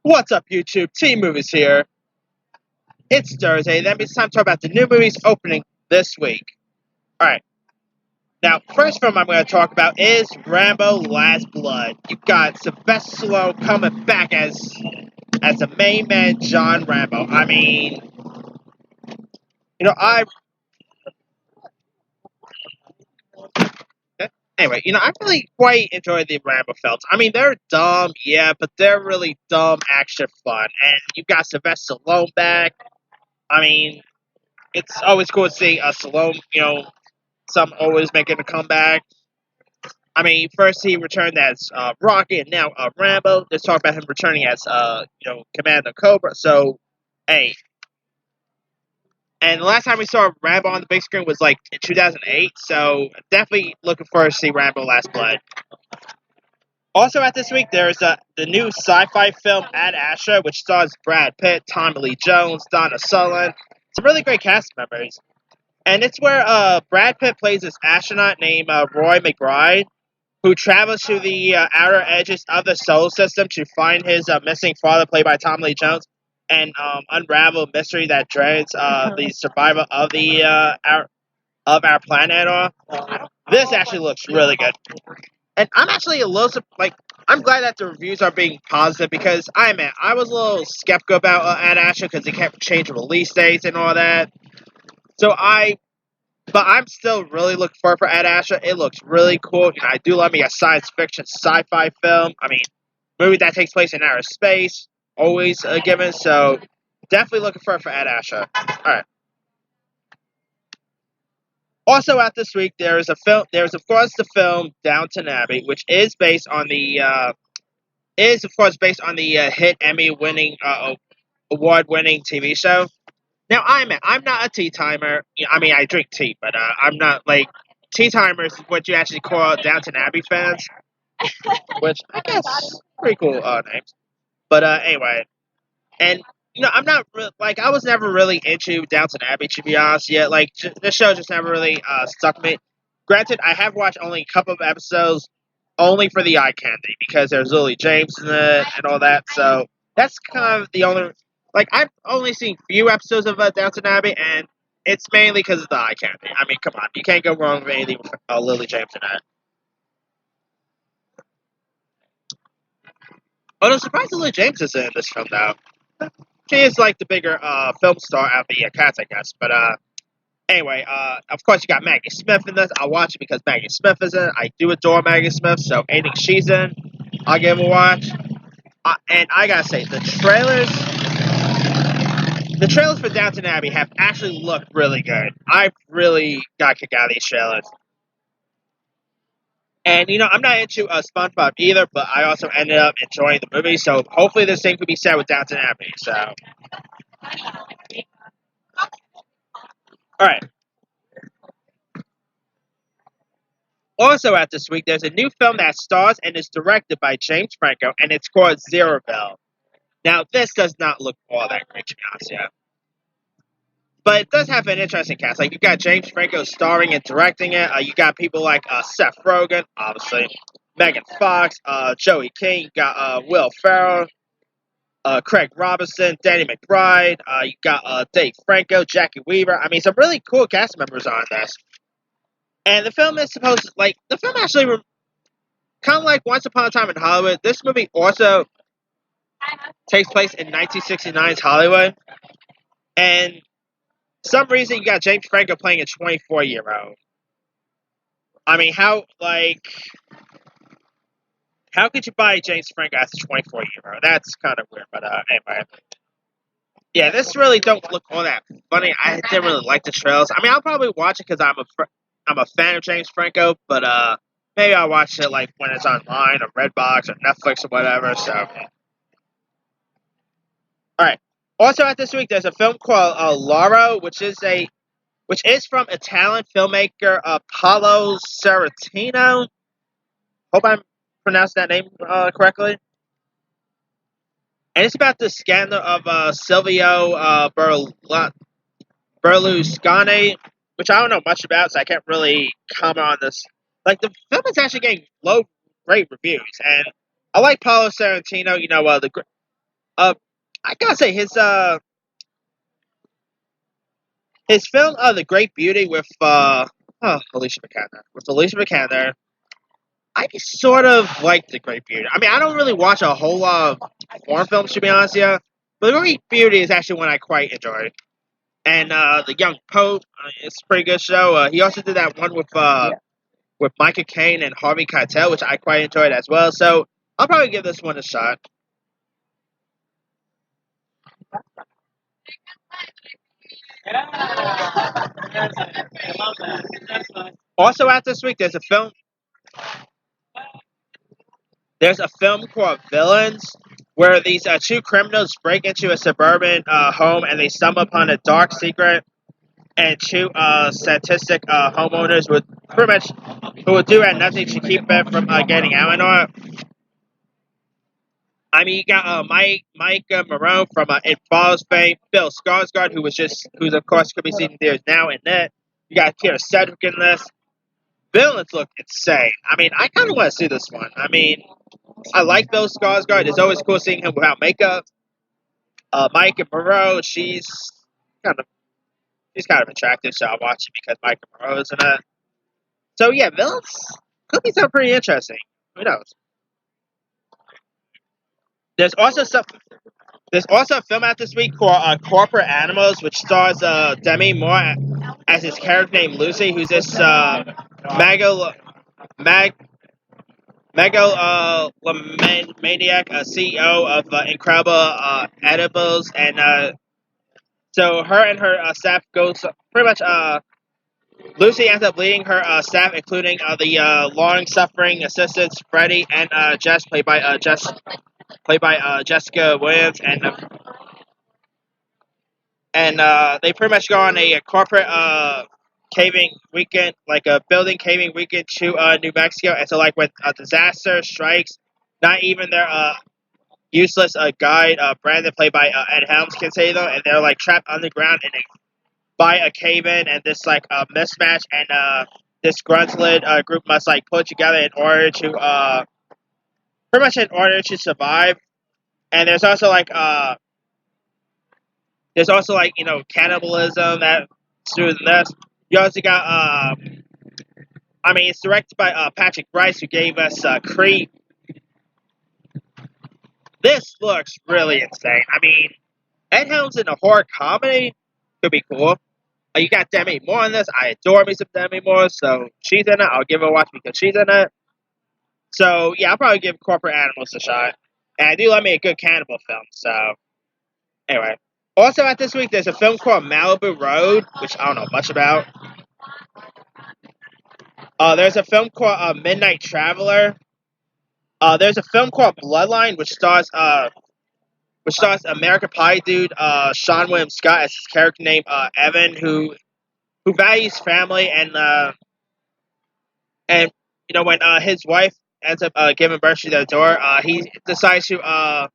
What's up, YouTube? Team Movies here. It's Thursday. That means it's time to talk about the new movies opening this week. Alright, now, first film I'm going to talk about is Rambo Last Blood. You've got Sylvester Stallone coming back as the main man, John Rambo. I mean, you know, I... I really quite enjoy the Rambo films. I mean, they're dumb, yeah, but they're really dumb action fun. And you've got Sylvester Stallone back. I mean, it's always cool to see Stallone, some always making a comeback. I mean, first he returned as Rocky, and now Rambo. Let's talk about him returning as Commander Cobra. So, hey, and the last time we saw Rambo on the big screen was like in 2008. So definitely looking forward to see Rambo Last Blood. Also, at this week, there's the new sci-fi film Ad Astra, which stars Brad Pitt, Tommy Lee Jones, Donna Sutherland. Some really great cast members. And it's where Brad Pitt plays this astronaut named Roy McBride, who travels to the outer edges of the solar system to find his missing father, played by Tommy Lee Jones, and unravel a mystery that dreads the survival of our planet. This actually looks really good, and I'm actually a little I'm glad that the reviews are being positive because I was a little skeptical about Ad Astra because they kept changing release dates and all that. But I'm still really looking forward for Ad Astra. It looks really cool. I do love me a science fiction sci-fi film. I mean, movie that takes place in outer space, always a given. So definitely looking forward for Ad Astra. All right. Also out this week, there is a film. There's of course the film Downton Abbey, which is based on the hit Emmy-winning, award-winning TV show. Now, I'm not a tea timer. I mean, I drink tea, but I'm not like tea timers is what you actually call Downton Abbey fans, which I guess pretty cool names. But anyway, and I'm not I was never really into Downton Abbey to be honest. Yet, the show just never really stuck me. Granted, I have watched only a couple of episodes, only for the eye candy because there's Lily James in it and all that. So that's kind of the only. I've only seen few episodes of Downton Abbey, and it's mainly because of the eye candy. I mean, come on, you can't go wrong with anything with Lily James in it. Oh, no, surprised Lily James is in this film though. She is like the bigger film star out of the cast, I guess. But anyway, of course you got Maggie Smith in this. I'll watch it because Maggie Smith is in it. I do adore Maggie Smith, so anything she's in, I'll give a watch. And I gotta say, the trailers for Downton Abbey have actually looked really good. I've really got a kick out of these trailers. And, I'm not into SpongeBob either, but I also ended up enjoying the movie, so hopefully the same could be said with Downton Abbey, so. Alright. Also out this week, there's a new film that stars and is directed by James Franco, and it's called Zeroville. Now, this does not look all that great, to be honest, yeah. But it does have an interesting cast. You've got James Franco starring and directing it. You got people like Seth Rogen, obviously, Megan Fox, Joey King. You got Will Ferrell, Craig Robinson, Danny McBride. You got Dave Franco, Jackie Weaver. I mean, some really cool cast members on this. And the film is supposed to, the film actually, kind of like Once Upon a Time in Hollywood, this movie also takes place in 1969's Hollywood. And some reason you got James Franco playing a 24-year-old. I mean, how could you buy James Franco as a 24-year-old? That's kind of weird, but anyway. Yeah, this really don't look all that funny. I didn't really like the trailers. I mean, I'll probably watch it because I'm a fan of James Franco, but maybe I'll watch it when it's online or Redbox or Netflix or whatever. So, all right. Also, at this week, there's a film called Lauro, which is from Italian filmmaker Paolo Sorrentino. Hope I'm pronouncing that name correctly. And it's about the scandal of Silvio Berlusconi, which I don't know much about, so I can't really comment on this. The film is actually getting great reviews, and I like Paolo Sorrentino. I gotta say his film The Great Beauty with Alicia Vikander. With Alicia Vikander, I sort of like The Great Beauty. I mean, I don't really watch a whole lot of foreign films to be honest, yeah. But The Great Beauty is actually one I quite enjoy. And The Young Pope, it's a pretty good show. He also did that one with Michael Caine and Harvey Keitel, which I quite enjoyed as well. So I'll probably give this one a shot. Also out this week, there's a film called Villains, where these two criminals break into a suburban home and they stumble upon a dark secret, and two sadistic homeowners would pretty much who would do nothing to keep it from getting out and all. I mean, you got Mike Marone from It Follows fame, Bill Skarsgård, who's of course could be seen in theaters now in it. You got Keira Sedgwick in this. Villains look insane. I mean, I kind of want to see this one. I mean, I like Bill Skarsgård. It's always cool seeing him without makeup. Mike Moreau, kind of she's kind of attractive, so I'll watch it because Mike Moreau is in it. So yeah, Villains could be something pretty interesting. Who knows? There's also some. There's also a film out this week called Corporate Animals, which stars Demi Moore as his character named Lucy, who's this megal mag megalomaniac CEO of Incredible Edibles, and so her and her staff goes pretty much. Lucy ends up leading her staff, including the long-suffering assistants Freddie and Jess, played by Jessica Williams, and they pretty much go on a corporate caving weekend, like a building caving weekend to New Mexico. And so, like when a disaster strikes, not even their useless guide Brandon, played by Ed Helms, can save them, and they're like trapped underground by a cave-in, and this like mismatch, and this grunted group must like put together in order to pretty much in order to survive. And there's also like cannibalism that's through this. You also got I mean it's directed by Patrick Bryce, who gave us Creed. This looks really insane. I mean, Ed Helms in a horror comedy could be cool. You got Demi Moore in this. I adore me some Demi Moore, so she's in it. I'll give her a watch because she's in it. So yeah, I'll probably give Corporate Animals a shot. And I do love me a good cannibal film. So anyway, also out this week, there's a film called Malibu Road, which I don't know much about. There's a film called Midnight Traveler. There's a film called Bloodline, which stars American Pie dude Sean William Scott as his character named Evan, who values family, and when his wife ends up giving birth to their daughter, he decides to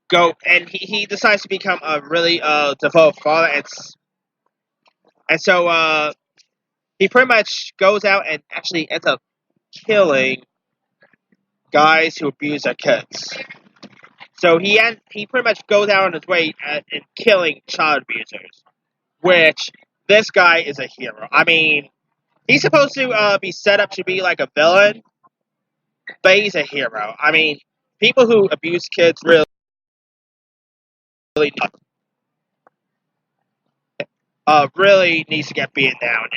go, and he decides to become a really devoted father, and so he pretty much goes out and actually ends up killing guys who abuse their kids. So he pretty much goes out on his way in killing child abusers, which this guy is a hero. I mean, he's supposed to be set up to be like a villain, but he's a hero. I mean, people who abuse kids really really needs to get beaten down,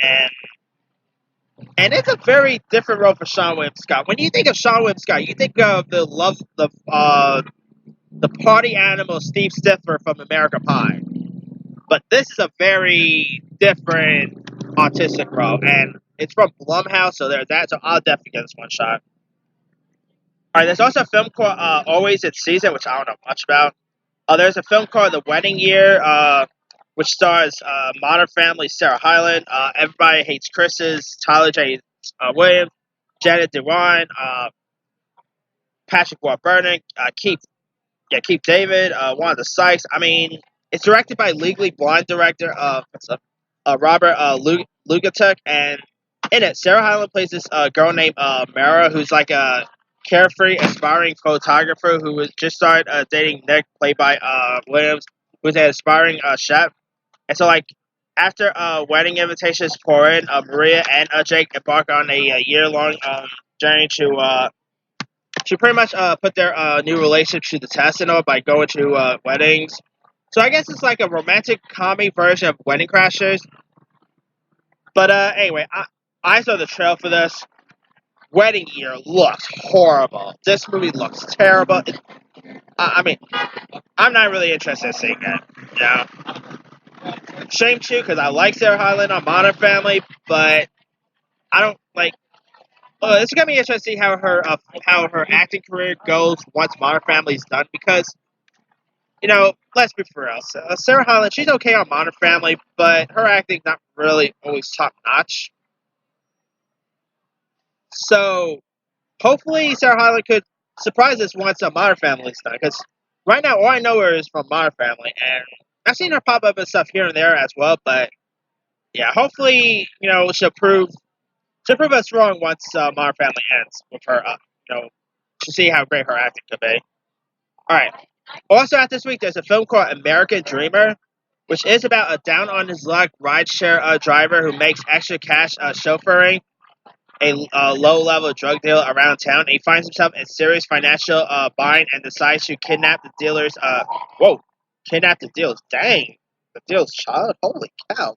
and it's a very different role for Sean William Scott. When you think of Sean William Scott, you think of the party animal Steve Stiffer from American Pie. But this is a very different autistic role, and it's from Blumhouse, so there's that. So I'll definitely give this one shot. All right, there's also a film called Always in Season, which I don't know much about. There's a film called The Wedding Year, which stars Modern Family Sarah Hyland, Everybody Hates Chris's Tyler J. Williams, Janet Dewan, Patrick Warburton, Keith David, Wanda Sykes. I mean, it's directed by Legally Blonde director Robert Lugatuk, and in it, Sarah Hyland plays this girl named Mara, who's like a carefree, aspiring photographer who was just started dating Nick, played by Williams, who's an aspiring chef. And so, like, after wedding invitations pour in, Maria and Jake embark on a year-long journey to pretty much put their new relationship to the test and all by going to weddings. So I guess it's like a romantic comedy version of Wedding Crashers. But anyway, I saw the trailer for this. Wedding Year looks horrible. This movie looks terrible. I mean, I'm not really interested in seeing it. You know? Shame too, because I like Sarah Hyland on Modern Family, but I don't like. It's gonna be interesting to see how her acting career goes once Modern Family's done, because let's be for real. Sarah Hyland, she's okay on Modern Family, but her acting's not really always top notch. So hopefully Sarah Hyland could surprise us once Modern Family's done, because right now all I know her is from Modern Family, and I've seen her pop up and stuff here and there as well. But yeah, hopefully she'll prove us wrong once Modern Family ends with her. To see how great her acting could be. All right. Also, out this week, there's a film called American Dreamer, which is about a down on his luck rideshare driver who makes extra cash chauffeuring a low-level drug deal around town. And he finds himself in serious financial bind and decides to kidnap the dealers. Kidnap the dealers. Dang, the dealers' child. Holy cow!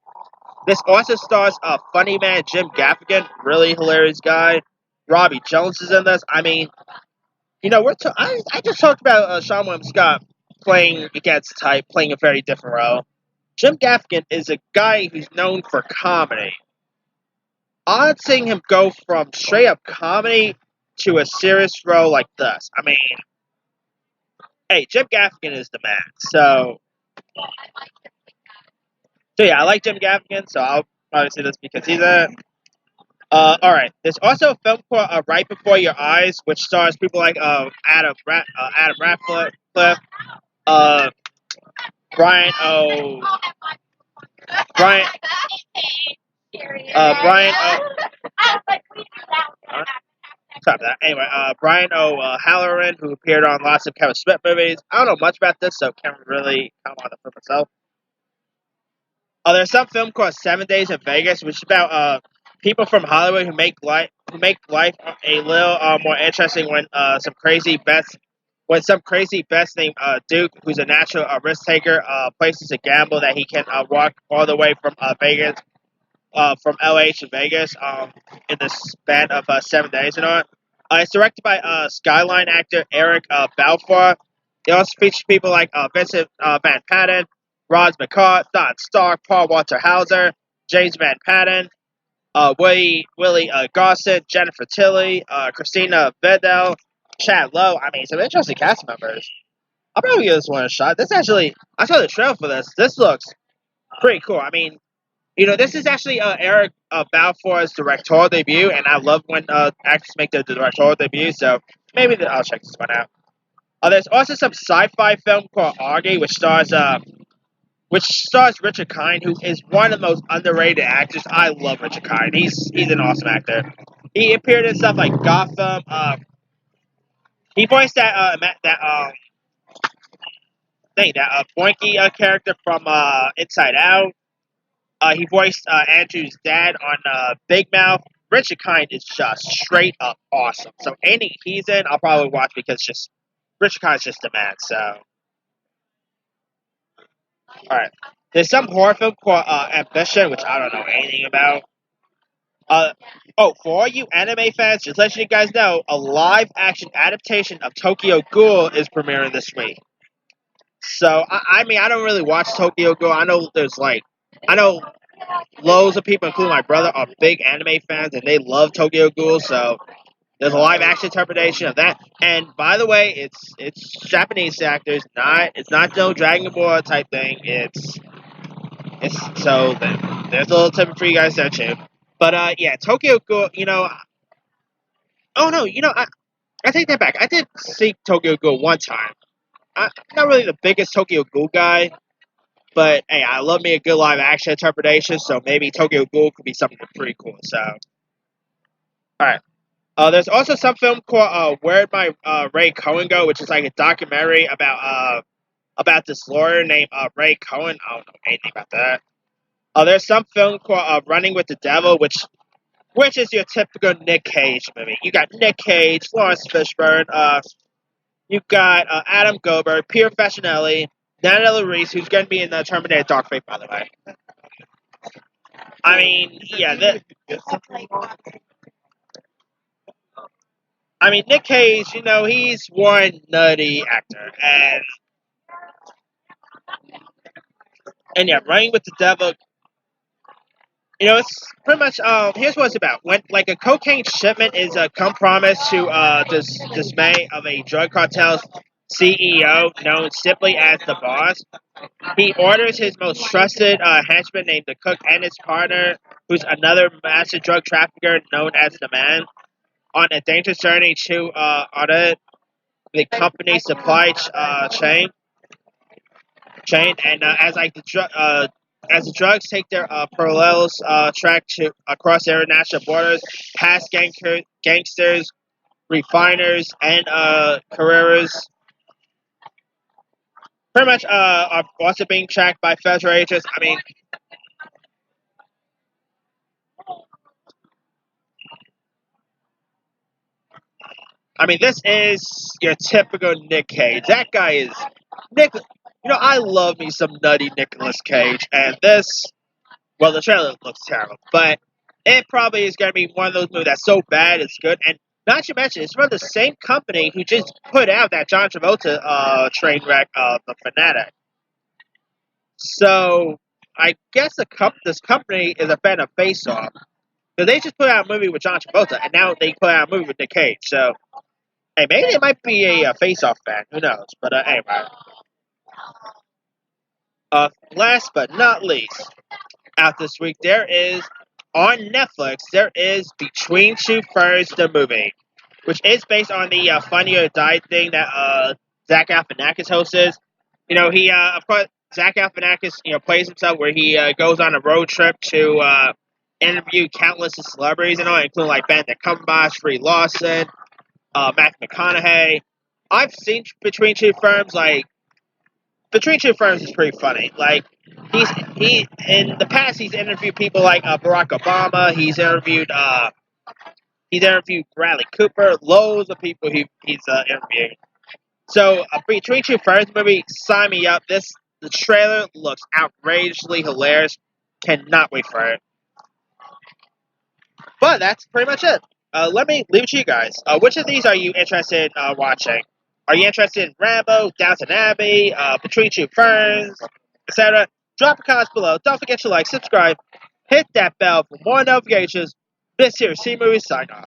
This also stars funny man Jim Gaffigan, really hilarious guy. Robbie Jones is in this. I mean, I just talked about Sean William Scott playing against type, playing a very different role. Jim Gaffigan is a guy who's known for comedy. Odd seeing him go from straight up comedy to a serious role like this. I mean, hey, Jim Gaffigan is the man. So yeah, I like Jim Gaffigan, so I'll probably say this because he's a. Alright, there's also a film called Right Before Your Eyes, which stars people like Adam Ratcliffe, Brian O. Brian. Brian O. Stop that. Anyway, Brian O'Halloran, who appeared on lots of Kevin Smith movies. I don't know much about this, so can't really comment on the film itself. There's some film called 7 Days in Vegas, which is about people from Hollywood who make life a little more interesting when some crazy bets named Duke, who's a natural risk taker, places a gamble that he can walk all the way from Vegas, from LA to Vegas, in the span of 7 days and all. It's directed by Skyline actor Eric Balfour. It also features people like Vincent Van Patten, Roz McCart, Don Stark, Paul Walter Hauser, James Van Patten, Willie Gossett, Jennifer Tilly, Christina Bedell, Chad Lowe. I mean, some interesting cast members. I'll probably give this one a shot. I saw the trailer for this. This looks pretty cool. I mean, this is actually Eric Balfour's directorial debut, and I love when actors make their directorial debut, so maybe I'll check this one out. There's also some sci-fi film called Augie, which stars Richard Kind, who is one of the most underrated actors. I love Richard Kind. He's an awesome actor. He appeared in stuff like Gotham. He voiced that Boinky character from Inside Out. He voiced Andrew's dad on Big Mouth. Richard Kind is just straight up awesome. So anything he's in, I'll probably watch because Richard Kind's just a man. So, all right. There's some horror film called Ambition, which I don't know anything about. For all you anime fans, just letting you guys know, a live-action adaptation of Tokyo Ghoul is premiering this week. So, I mean, I don't really watch Tokyo Ghoul. I know loads of people, including my brother, are big anime fans, and they love Tokyo Ghoul, so there's a live-action interpretation of that. And, by the way, it's Japanese actors, it's not no Dragon Ball type thing. So there's a little tip for you guys there, too. But, yeah, Tokyo Ghoul, I take that back. I did see Tokyo Ghoul one time. I'm not really the biggest Tokyo Ghoul guy, but hey, I love me a good live action interpretation, so maybe Tokyo Ghoul could be something pretty cool. So, alright. There's also some film called Where'd My Ray Cohen Go, which is like a documentary about this lawyer named Ray Cohen. I don't know anything about that. There's some film called Running with the Devil, which is your typical Nick Cage movie. You got Nick Cage, Lawrence Fishburne, you got Adam Goldberg, Pierre Facinelli, Natalie Reese, who's going to be in the Terminator Dark Fate, by the way. I mean, yeah, Nick Cage, he's one nutty actor, and yeah, Running with the Devil. It's pretty much. Here's what it's about. When like a cocaine shipment is a compromise to dismay of a drug cartel's CEO, known simply as the boss. He orders his most trusted henchman named the Cook and his partner, who's another massive drug trafficker known as the Man, on a dangerous journey to audit the company's supply chain, and as the drugs take their parallels track to across international borders, past gangsters, refiners, and careers, pretty much are also being tracked by federal agents. This is your typical Nick Cage. That guy is Nick. I love me some nutty Nicolas Cage, and this. Well, the trailer looks terrible, but it probably is going to be one of those movies that's so bad it's good. And not to mention, it's from the same company who just put out that John Travolta train wreck, The Fanatic. So I guess this company is a fan of Face Off. So they just put out a movie with John Travolta, and now they put out a movie with Nick Cage. So hey, maybe it might be a Face Off fan. Who knows? But anyway. Last but not least, out this week on Netflix there is Between Two Ferns the movie, which is based on the Funny or Die thing that Zach Galifianakis hosts. He of course Zach Galifianakis plays himself where he goes on a road trip to interview countless celebrities and all, including like Benedict Cumberbatch, Brie Larson, Matthew McConaughey. I've seen Between Two Ferns. Between Two Ferns is pretty funny. Like he in the past he's interviewed people like Barack Obama. He's interviewed Bradley Cooper. Loads of people he's interviewing. So Between Two Ferns movie, sign me up. The trailer looks outrageously hilarious. Cannot wait for it. But that's pretty much it. Let me leave it to you guys. Which of these are you interested in watching? Are you interested in Rambo, Downton Abbey, Between Two Ferns, etc.? Drop a comment below. Don't forget to like, subscribe, hit that bell for more notifications. This here is C Movie sign off.